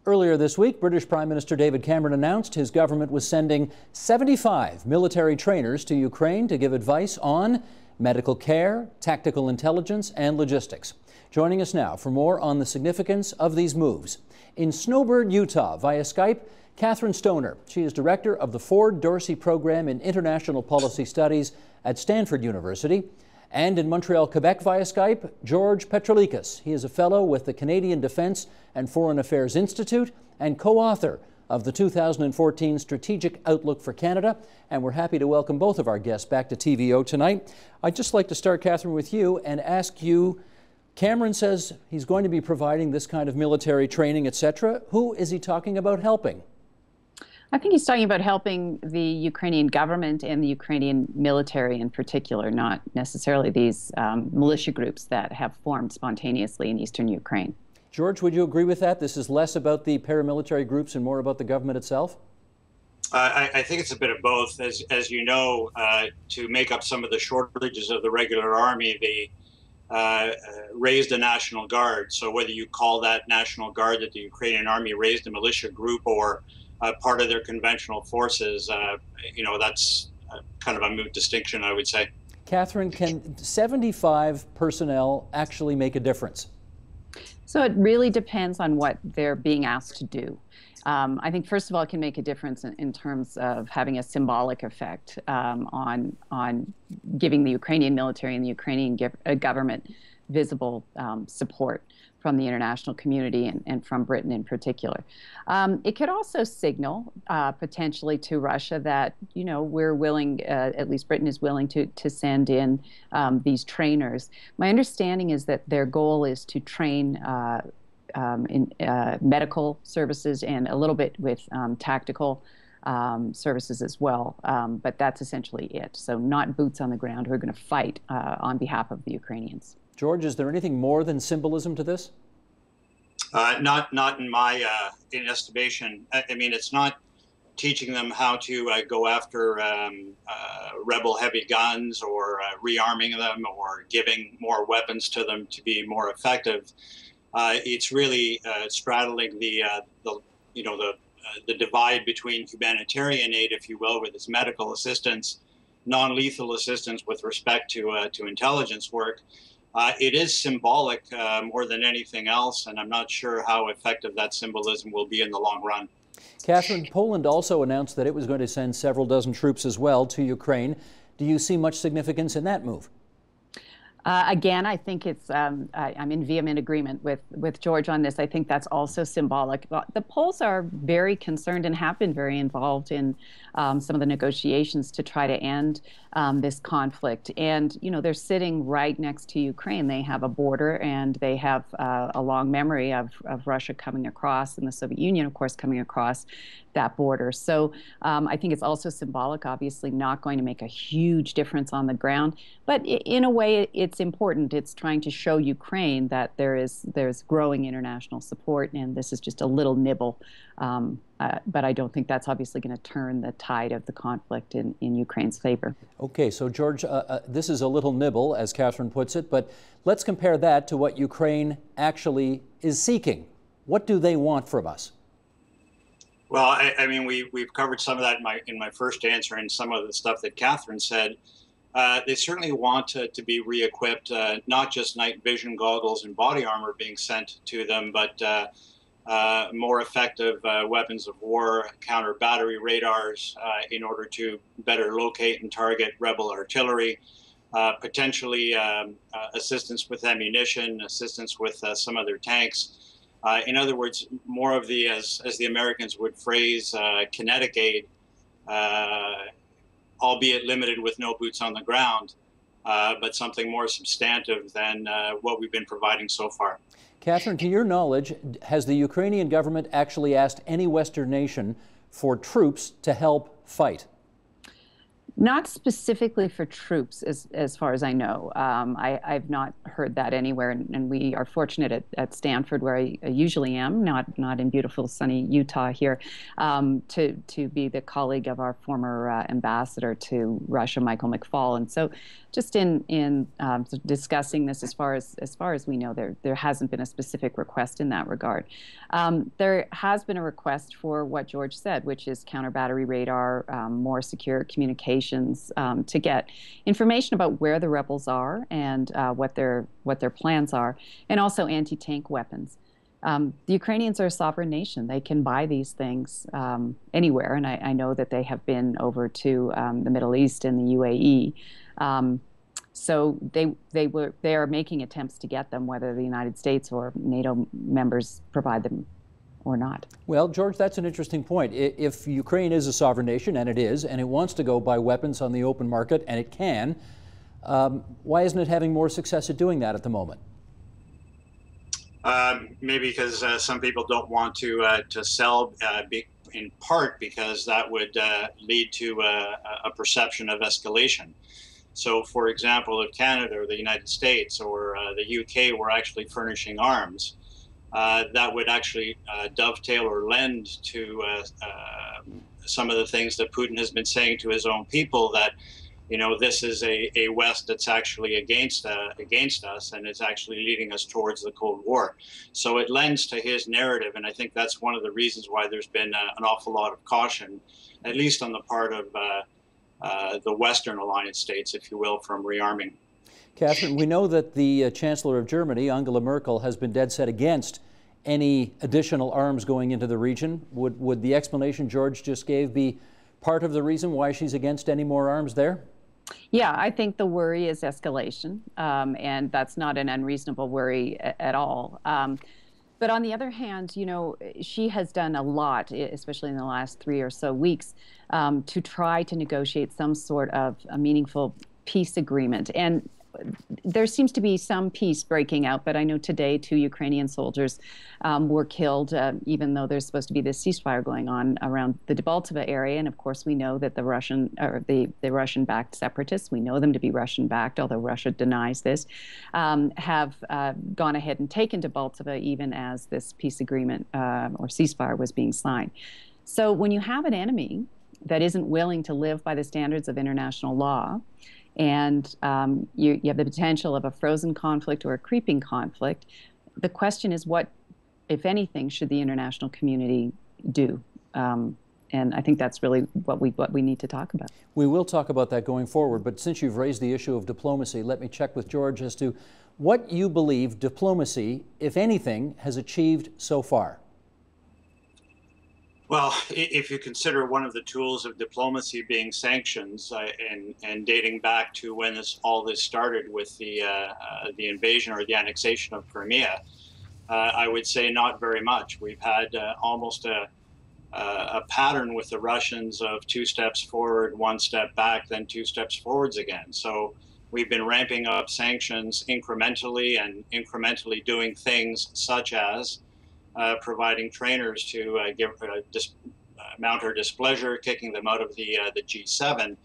Earlier this week, British Prime Minister David Cameron announced his government was sending 75 military trainers to Ukraine to give advice on medical care, tactical intelligence, and logistics. Joining us now for more on the significance of these moves. In Snowbird, Utah, via Skype, Catherine Stoner. She is director of the Ford Dorsey Program in International Policy Studies at Stanford University. And in Montreal, Quebec, via Skype, George Petrolikas. He is a fellow with the Canadian Defence and Foreign Affairs Institute and co-author of the 2014 Strategic Outlook for Canada. And we're happy to welcome both of our guests back to TVO tonight. I'd just like to start, Catherine, with you and ask you, Cameron says he's going to be providing this kind of military training, etc. Who is he talking about helping? I think he's talking about helping the Ukrainian government and the Ukrainian military in particular, not necessarily these militia groups that have formed spontaneously in eastern Ukraine. George, would you agree with that? This is less about the paramilitary groups and more about the government itself? I think it's a bit of both. As you know, to make up some of the shortages of the regular army, they raised a National Guard. So whether you call that National Guard that the Ukrainian army raised a militia group or part of their conventional forces, that's kind of a moot distinction, I would say. Catherine, can 75 personnel actually make a difference? So it really depends on what they're being asked to do. I think, first of all, it can make a difference in terms of having a symbolic effect on giving the Ukrainian military and the Ukrainian government visible support from the international community and from Britain in particular. It could also signal potentially to Russia that, we're willing, at least Britain is willing to send in these trainers. My understanding is that their goal is to train in medical services and a little bit with tactical services as well. But that's essentially it. So not boots on the ground who are going to fight on behalf of the Ukrainians. George, is there anything more than symbolism to this? Not in my estimation. I mean, it's not teaching them how to go after rebel heavy guns or rearming them or giving more weapons to them to be more effective. It's really straddling the divide between humanitarian aid, if you will, with its medical assistance, non-lethal assistance with respect to intelligence work. It is symbolic more than anything else, and I'm not sure how effective that symbolism will be in the long run. Catherine, Poland also announced that it was going to send several dozen troops as well to Ukraine. Do you see much significance in that move? Again, I think it's, I'm in vehement agreement with George on this. I think that's also symbolic. The Poles are very concerned and have been very involved in some of the negotiations to try to end this conflict. And, they're sitting right next to Ukraine. They have a border and they have a long memory of Russia coming across and the Soviet Union, of course, coming across that border. So I think it's also symbolic, obviously not going to make a huge difference on the ground. But in a way, it's important. It's trying to show Ukraine that there's growing international support, and this is just a little nibble. But I don't think that's obviously going to turn the tide of the conflict in Ukraine's favor. Okay, so George, this is a little nibble, as Catherine puts it, but let's compare that to what Ukraine actually is seeking. What do they want from us? Well, I mean, we've covered some of that in my first answer and some of the stuff that Catherine said. They certainly want to be re-equipped, not just night vision goggles and body armor being sent to them, but more effective weapons of war, counter battery radars in order to better locate and target rebel artillery, potentially assistance with ammunition, assistance with some of their tanks. In other words, more of the, as the Americans would phrase, kinetic aid, albeit limited with no boots on the ground, but something more substantive than what we've been providing so far. Catherine, to your knowledge, has the Ukrainian government actually asked any Western nation for troops to help fight? Not specifically for troops, as far as I know. I've not heard that anywhere, and we are fortunate at Stanford, where I usually am, not in beautiful sunny Utah here, to be the colleague of our former ambassador to Russia, Michael McFaul. And so, just in discussing this, as far as we know, there hasn't been a specific request in that regard. There has been a request for what George said, which is counter battery radar, more secure communications, to get information about where the rebels are and what their plans are, and also anti-tank weapons. The Ukrainians are a sovereign nation. They can buy these things anywhere, and I know that they have been over to the Middle East and the UAE. So they are making attempts to get them, whether the United States or NATO members provide them or not. Well, George, that's an interesting point. If Ukraine is a sovereign nation, and it is, and it wants to go buy weapons on the open market, and it can, why isn't it having more success at doing that at the moment? Maybe because some people don't want to sell, in part because that would lead to a perception of escalation. So, for example, if Canada or the United States or the UK were actually furnishing arms, that would actually dovetail or lend to some of the things that Putin has been saying to his own people, that, you know, this is a West that's actually against us, and it's actually leading us towards the Cold War. So it lends to his narrative, and I think that's one of the reasons why there's been an awful lot of caution, at least on the part of the Western alliance states, if you will, from rearming. Catherine, we know that the Chancellor of Germany, Angela Merkel, has been dead set against any additional arms going into the region. Would the explanation George just gave be part of the reason why she's against any more arms there? Yeah, I think the worry is escalation, and that's not an unreasonable worry at all. But on the other hand, you know, she has done a lot, especially in the last 3 or so weeks, to try to negotiate some sort of a meaningful peace agreement. And there seems to be some peace breaking out, but I know today 2 Ukrainian soldiers were killed, even though there's supposed to be this ceasefire going on around the Debaltseve area. And of course, we know that the Russian-backed separatists, we know them to be Russian-backed, although Russia denies this, have gone ahead and taken Debaltseve even as this peace agreement or ceasefire was being signed. So when you have an enemy that isn't willing to live by the standards of international law, and you have the potential of a frozen conflict or a creeping conflict, the question is, what, if anything, should the international community do? And I think that's really what we need to talk about. We will talk about that going forward, but since you've raised the issue of diplomacy, let me check with George as to what you believe diplomacy, if anything, has achieved so far. Well, if you consider one of the tools of diplomacy being sanctions, and dating back to when all this started with the invasion or the annexation of Crimea, I would say not very much. We've had almost a pattern with the Russians of 2 steps forward, 1 step back, then 2 steps forwards again. So we've been ramping up sanctions incrementally and incrementally doing things such as providing trainers to mount our displeasure, kicking them out of the G7.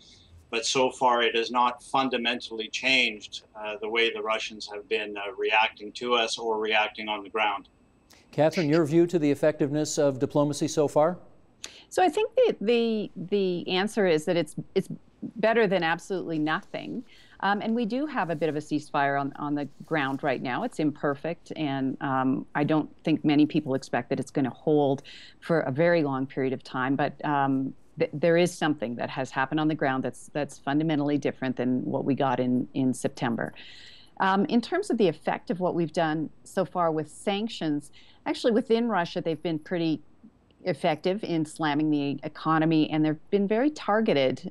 But so far, it has not fundamentally changed the way the Russians have been reacting to us or reacting on the ground. Catherine, your view to the effectiveness of diplomacy so far? So I think the answer is that it's better than absolutely nothing. And we do have a bit of a ceasefire on the ground right now. It's imperfect, and I don't think many people expect that it's going to hold for a very long period of time. But there is something that has happened on the ground that's fundamentally different than what we got in September. In terms of the effect of what we've done so far with sanctions, actually within Russia, they've been pretty effective in slamming the economy, and they've been very targeted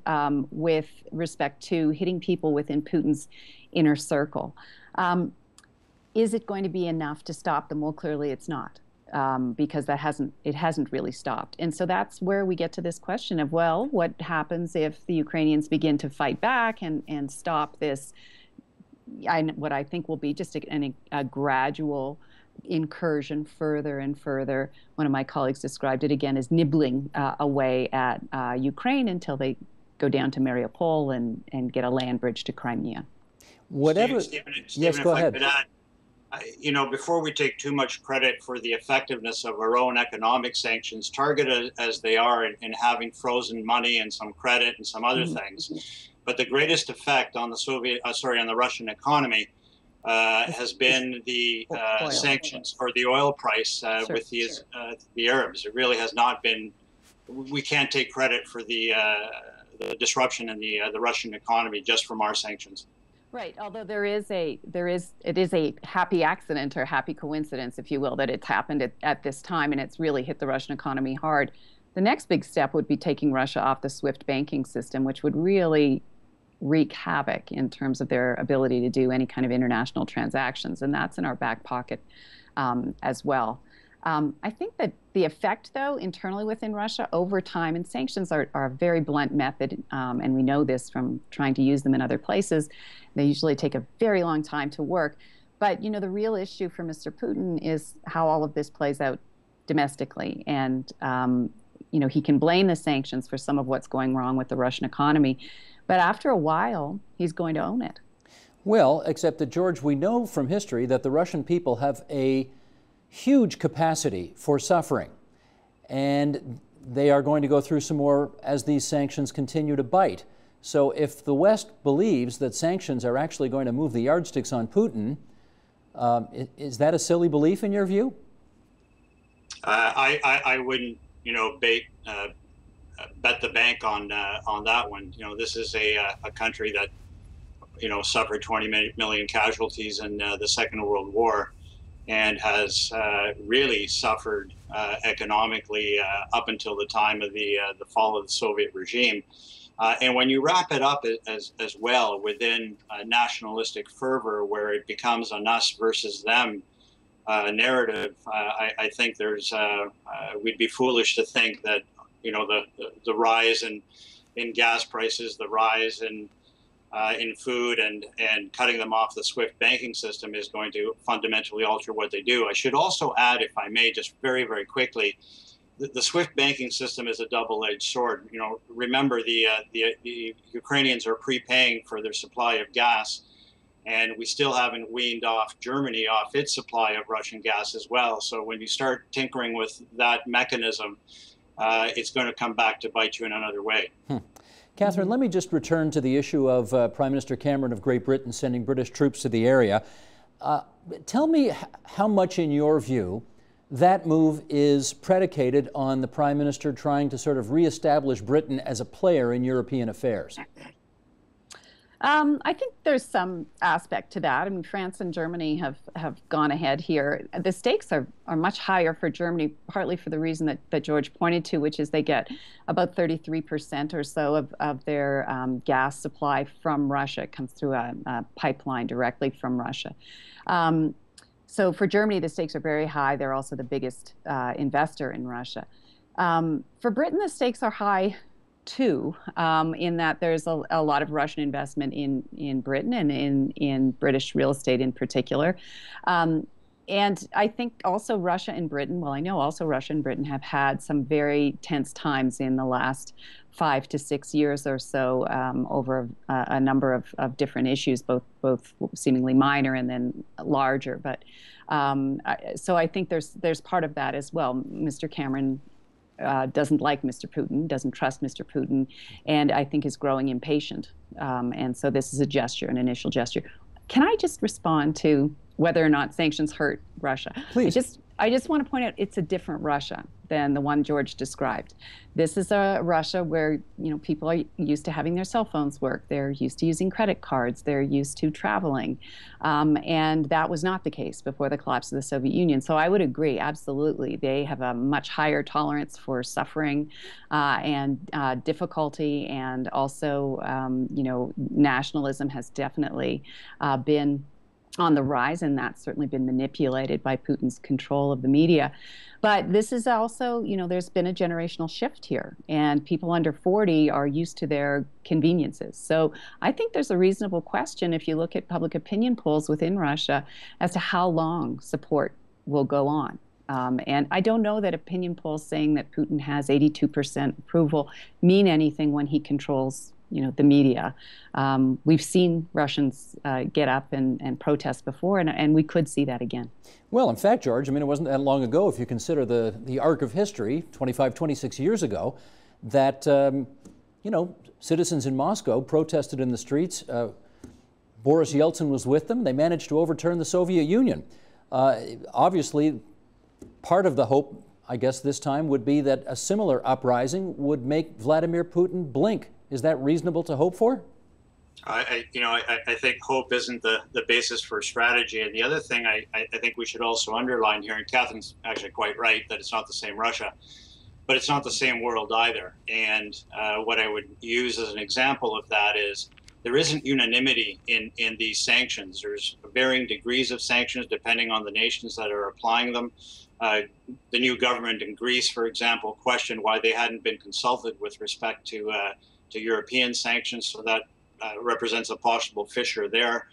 with respect to hitting people within Putin's inner circle. Is it going to be enough to stop them? Well, clearly it's not, because it hasn't really stopped. And so that's where we get to this question of, well, what happens if the Ukrainians begin to fight back and stop this, what I think will be just a gradual incursion further and further. One of my colleagues described it again as nibbling away at Ukraine until they go down to Mariupol and get a land bridge to Crimea. Whatever. Stephen, Yes, go ahead. Before we take too much credit for the effectiveness of our own economic sanctions, targeted as they are in having frozen money and some credit and some other things, but the greatest effect on the Russian economy has been the sanctions or the oil price with the Arabs. It really has not been. We can't take credit for the disruption in the Russian economy just from our sanctions. Right. Although it is a happy accident or happy coincidence, if you will, that it's happened at this time and it's really hit the Russian economy hard. The next big step would be taking Russia off the SWIFT banking system, which would really wreak havoc in terms of their ability to do any kind of international transactions. And that's in our back pocket as well. I think that the effect, though, internally within Russia over time, and sanctions are a very blunt method, and we know this from trying to use them in other places. They usually take a very long time to work. But, you know, the real issue for Mr. Putin is how all of this plays out domestically. And, you know, he can blame the sanctions for some of what's going wrong with the Russian economy. But after a while, he's going to own it. Well, except that, George, we know from history that the Russian people have a huge capacity for suffering, and they are going to go through some more as these sanctions continue to bite. So if the West believes that sanctions are actually going to move the yardsticks on Putin, is that a silly belief in your view? I wouldn't, you know, bet the bank on that one. You know, this is a country that, you know, suffered 20 million casualties in the Second World War, and has really suffered economically up until the time of the fall of the Soviet regime. And when you wrap it up as well within nationalistic fervor, where it becomes an us versus them narrative, I think we'd be foolish to think that, you know, the rise in gas prices, the rise in food and cutting them off the SWIFT banking system is going to fundamentally alter what they do. I should also add, if I may, just very, very quickly, the SWIFT banking system is a double-edged sword. You know, remember the Ukrainians are prepaying for their supply of gas, and we still haven't weaned off Germany off its supply of Russian gas as well. So when you start tinkering with that mechanism, it's going to come back to bite you in another way. Catherine, let me just return to the issue of Prime Minister Cameron of Great Britain sending British troops to the area. Tell me how much, in your view, that move is predicated on the Prime Minister trying to sort of reestablish Britain as a player in European affairs. I think there's some aspect to that. I mean, France and Germany have gone ahead here. The stakes are much higher for Germany, partly for the reason that George pointed to, which is they get about 33% or so of their gas supply from Russia. It comes through a pipeline directly from Russia. So for Germany, the stakes are very high. They're also the biggest investor in Russia. For Britain, the stakes are high too, in that there's a lot of Russian investment in Britain and in British real estate in particular. And I think also Russia and Britain, well, I know also Russia and Britain have had some very tense times in the last 5 to 6 years or so over a number of different issues, both seemingly minor and then larger. But so I think there's part of that as well. Mr. Cameron doesn't like Mr. Putin, doesn't trust Mr. Putin, and I think is growing impatient. And so this is a gesture, an initial gesture. Can I just respond to whether or not sanctions hurt Russia? Please. I just want to point out it's a different Russia than the one George described. This is a Russia where, you know, people are used to having their cell phones work. They're used to using credit cards. They're used to traveling. And that was not the case before the collapse of the Soviet Union. So I would agree, absolutely. They have a much higher tolerance for suffering and difficulty. And also, you know, nationalism has definitely been on the rise, and that's certainly been manipulated by Putin's control of the media. But this is also, you know, there's been a generational shift here, and people under 40 are used to their conveniences. So I think there's a reasonable question, if you look at public opinion polls within Russia, as to how long support will go on. And I don't know that opinion polls saying that Putin has 82% approval mean anything when he controls, the media. We've seen Russians get up and protest before, and we could see that again. Well, in fact, George, I mean, it wasn't that long ago, if you consider the arc of history, 25, 26 years ago, that, citizens in Moscow protested in the streets. Boris Yeltsin was with them. They managed to overturn the Soviet Union. Obviously, part of the hope, I guess, this time would be that a similar uprising would make Vladimir Putin blink. Is that reasonable to hope for? I think hope isn't the basis for strategy. And the other thing I think we should also underline here, and Catherine's actually quite right, that it's not the same Russia, but it's not the same world either. And what I would use as an example of that is there isn't unanimity in these sanctions. There's varying degrees of sanctions depending on the nations that are applying them. The new government in Greece, for example, questioned why they hadn't been consulted with respect to European sanctions, so that represents a possible fissure there.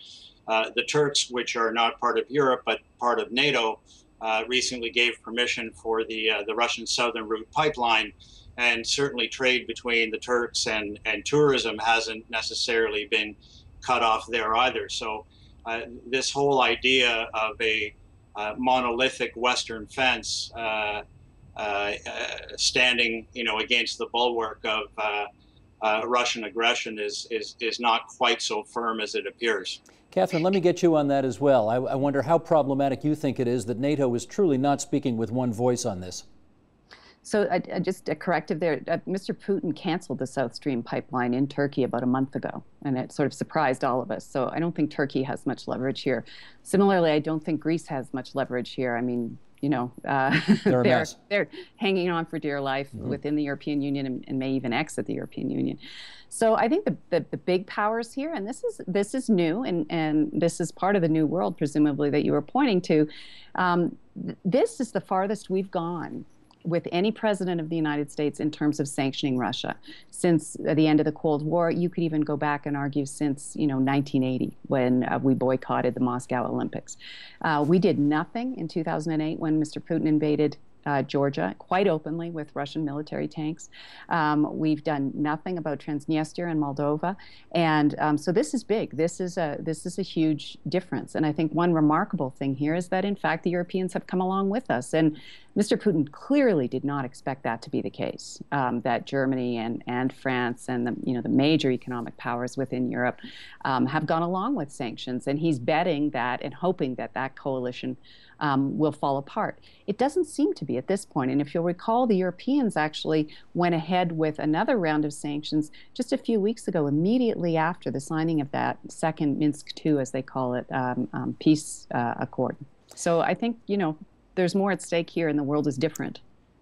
The Turks, which are not part of Europe but part of NATO, recently gave permission for the Russian Southern Route pipeline, and certainly trade between the Turks and tourism hasn't necessarily been cut off there either. So this whole idea of a monolithic Western fence standing, against the bulwark of Russian aggression is not quite so firm as it appears. Catherine, let me get you on that as well. I wonder how problematic you think it is that NATO is truly not speaking with one voice on this. So just a corrective there. Mr. Putin canceled the South Stream pipeline in Turkey about a month ago, and it sort of surprised all of us. So I don't think Turkey has much leverage here. Similarly, I don't think Greece has much leverage here. I mean, they're hanging on for dear life within the European Union and may even exit the European Union. So I think the big powers here, and this is new, and this is part of the new world, presumably, that you were pointing to. This is the farthest we've gone with any president of the United States in terms of sanctioning Russia since the end of the Cold War. You could even go back and argue since 1980 when we boycotted the Moscow Olympics. We did nothing in 2008 when Mr. Putin invaded Georgia quite openly with Russian military tanks. We've done nothing about Transnistria and Moldova, and so this is big. This is a huge difference. And I think one remarkable thing here is that in fact the Europeans have come along with us. And Mr. Putin clearly did not expect that to be the case. That Germany and France and the major economic powers within Europe have gone along with sanctions, and he's betting that and hoping that that coalition will fall apart. It doesn't seem to be at this point. And if you'll recall, the Europeans actually went ahead with another round of sanctions just a few weeks ago, immediately after the signing of that second Minsk II, as they call it, peace accord. So I think, there's more at stake here, and the world is different.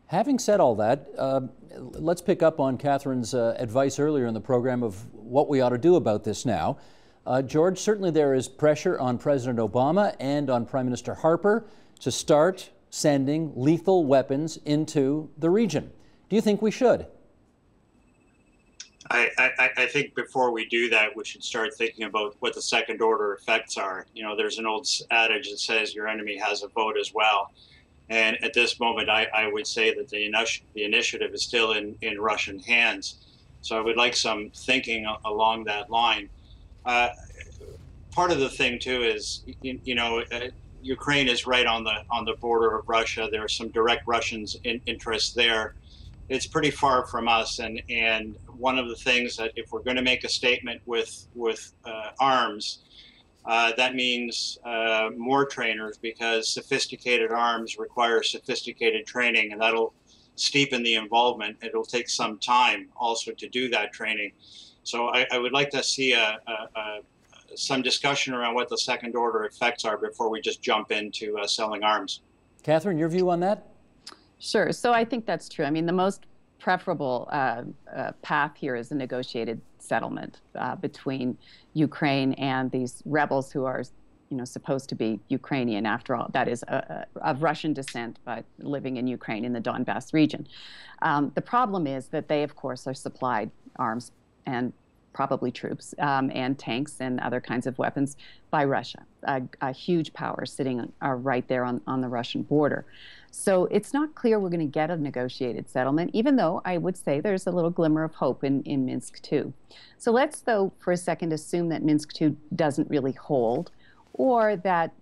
Having said all that, let's pick up on Catherine's advice earlier in the program of what we ought to do about this now. George, certainly there is pressure on President Obama and on Prime Minister Harper to start sending lethal weapons into the region. Do you think we should? I think before we do that, we should start thinking about what the second order effects are. There's an old adage that says your enemy has a vote as well. And at this moment, I would say that the initiative is still in Russian hands. So I would like some thinking along that line. Part of the thing too is, Ukraine is right on the border of Russia. There are some direct Russian interests there. It's pretty far from us, and one of the things that if we're going to make a statement with arms, that means more trainers, because sophisticated arms require sophisticated training, and that'll steepen the involvement. It'll take some time also to do that training. So I would like to see some discussion around what the second order effects are before we just jump into selling arms. Catherine, your view on that? Sure. So I think that's true. I mean, the most preferable path here is a negotiated settlement between Ukraine and these rebels who are, supposed to be Ukrainian after all. That is of Russian descent, but living in Ukraine in the Donbass region. The problem is that they, of course, are supplied arms and probably troops and tanks and other kinds of weapons by Russia, a huge power sitting right there on the Russian border. So it's not clear we're going to get a negotiated settlement, even though I would say there's a little glimmer of hope in Minsk 2. So let's, though, for a second assume that Minsk 2 doesn't really hold, or that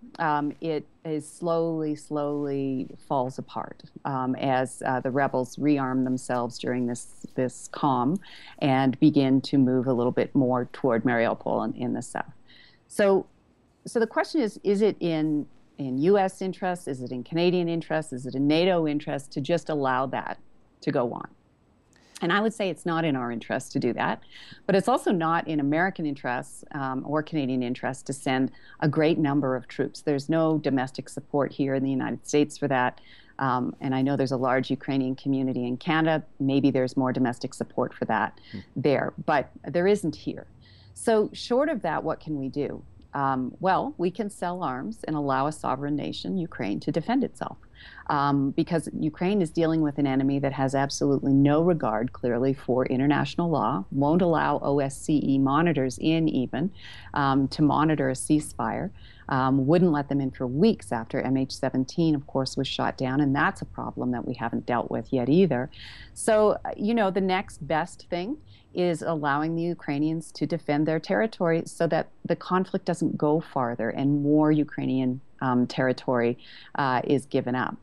it is slowly falls apart as the rebels rearm themselves during this calm and begin to move a little bit more toward Mariupol in the south. So the question is it in U.S. interest? Is it in Canadian interest? Is it in NATO interest to just allow that to go on? And I would say it's not in our interest to do that, but it's also not in American interests or Canadian interests to send a great number of troops. There's no domestic support here in the United States for that. And I know there's a large Ukrainian community in Canada. Maybe there's more domestic support for that there, but there isn't here. So short of that, what can we do? Well, we can sell arms and allow a sovereign nation, Ukraine, to defend itself. Because Ukraine is dealing with an enemy that has absolutely no regard, clearly, for international law, won't allow OSCE monitors in even to monitor a ceasefire, wouldn't let them in for weeks after MH17, of course, was shot down, and that's a problem that we haven't dealt with yet either. So, the next best thing is allowing the Ukrainians to defend their territory so that the conflict doesn't go farther and more Ukrainian territory is given up.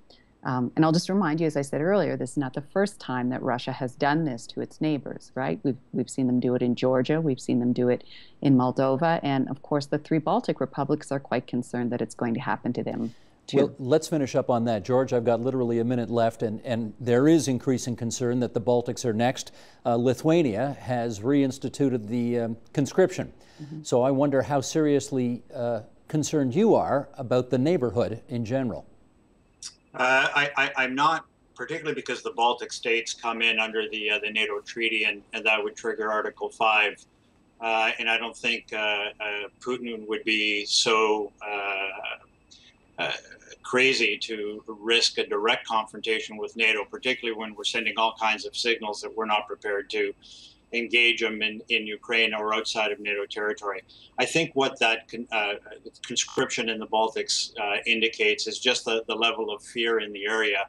And I'll just remind you, as I said earlier, this is not the first time that Russia has done this to its neighbors, right? We've seen them do it in Georgia, we've seen them do it in Moldova, and of course the 3 Baltic republics are quite concerned that it's going to happen to them too. Well, let's finish up on that. George, I've got literally a minute left, and there is increasing concern that the Baltics are next. Lithuania has reinstituted the conscription. So I wonder how seriously concerned you are about the neighborhood in general. I'm not, particularly because the Baltic states come in under the NATO treaty, and that would trigger Article 5. And I don't think Putin would be so crazy to risk a direct confrontation with NATO, particularly when we're sending all kinds of signals that we're not prepared to engage them in Ukraine or outside of NATO territory. I think what that conscription in the Baltics indicates is just the level of fear in the area.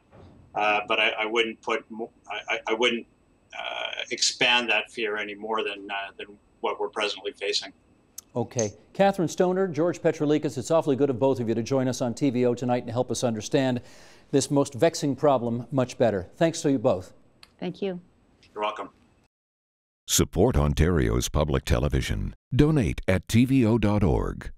But I wouldn't expand that fear any more than what we're presently facing. Okay. Catherine Stoner, George Petrolikas, it's awfully good of both of you to join us on TVO tonight and help us understand this most vexing problem much better. Thanks to you both. Thank you. You're welcome. Support Ontario's public television. Donate at tvo.org.